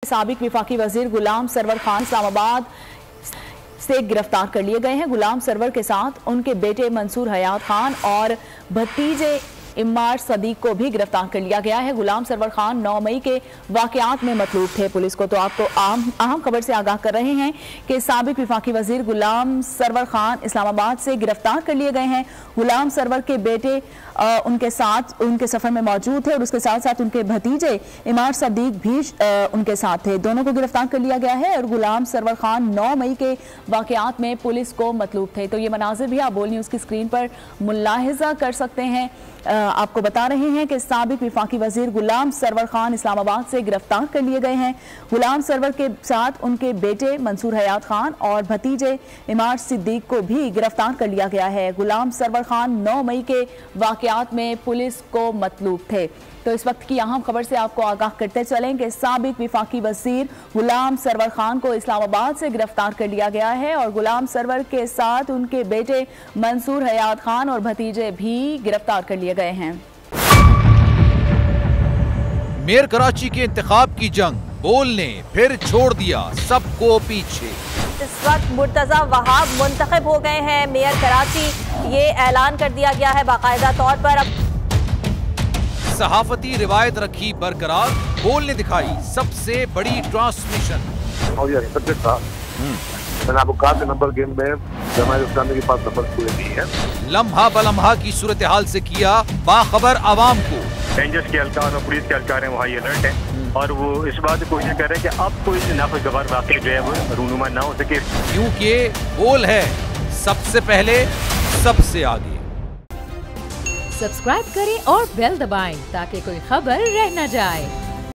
साबिक विफाकी वजीर गुलाम सरवर खान इस्लामाबाद से गिरफ्तार कर लिए गए हैं। गुलाम सरवर के साथ उनके बेटे मंसूर हयात खान और भतीजे इमार सदीक को भी गिरफ्तार कर लिया गया है। गुलाम सरवर खान 9 मई के वाकयात में मतलूब थे पुलिस को। तो आपको अहम खबर से आगाह कर रहे हैं कि साबिक विफाकी वजीर गुलाम सरवर खान इस्लामाबाद से गिरफ्तार कर लिए गए हैं। गुलाम सरवर के बेटे उनके साथ उनके सफर में मौजूद थे और उसके साथ साथ उनके भतीजे इमार सदीक भी उनके साथ थे। दोनों को गिरफ्तार कर लिया गया है और गुलाम सरवर खान 9 मई के वाकयात में पुलिस को मतलूब थे। तो ये मनाजिर भी आप बोल न्यूज़ की स्क्रीन पर मुलाहिजा कर सकते हैं। आपको बता रहे हैं कि साबिक विफाकी वजीर गुलाम सरवर खान इस्लामाबाद से गिरफ्तार कर लिए गए हैं। गुलाम सरवर के साथ उनके बेटे मंसूर हयात खान और भतीजे इमार सिद्दीक को भी गिरफ्तार कर लिया गया है। गुलाम सरवर खान 9 मई के वाकयात में पुलिस को मतलूब थे। तो इस वक्त की अहम खबर से आपको आगाह करते चलें कि साबिक विफाकी वजीर गुलाम सरवर खान को इस्लामाबाद से गिरफ्तार कर लिया गया है और गुलाम सरवर के साथ उनके बेटे मंसूर हयात खान और भतीजे भी गिरफ्तार कर लिए गए हैं। मेयर कराची के इंतखाब की जंग, बोल ने फिर छोड़ दिया सबको पीछे। इस वक्त मुर्तजा वहाब मुंतखब हो गए हैं मेयर कराची, ये ऐलान कर दिया गया है बाकायदा तौर पर। अब सहाफती रिवायत रखी बरकरार, बोल ने दिखाई सबसे बड़ी ट्रांसमिशन। और ये एक्सपेक्टेड था। मैंने आपको कहा नंबर गेम में जमात इस्लामी के पास नंबर पूरे नहीं है। लम्हा बलम्हा की सूरत हाल से किया बाखबर आवाम को। रेंजर्स के एहलकार और पुलिस के एहलकार हैं, वो हाई अलर्ट है और वो इस बात की कोशिश कर रहे हैं कि अब कोई नाखुशगवार वाक़या जो है वो रूनुमा ना हो सके, क्योंकि बोल है सबसे पहले सबसे आगे। सब्सक्राइब करें और बेल दबाएं ताकि कोई खबर रह न जाए।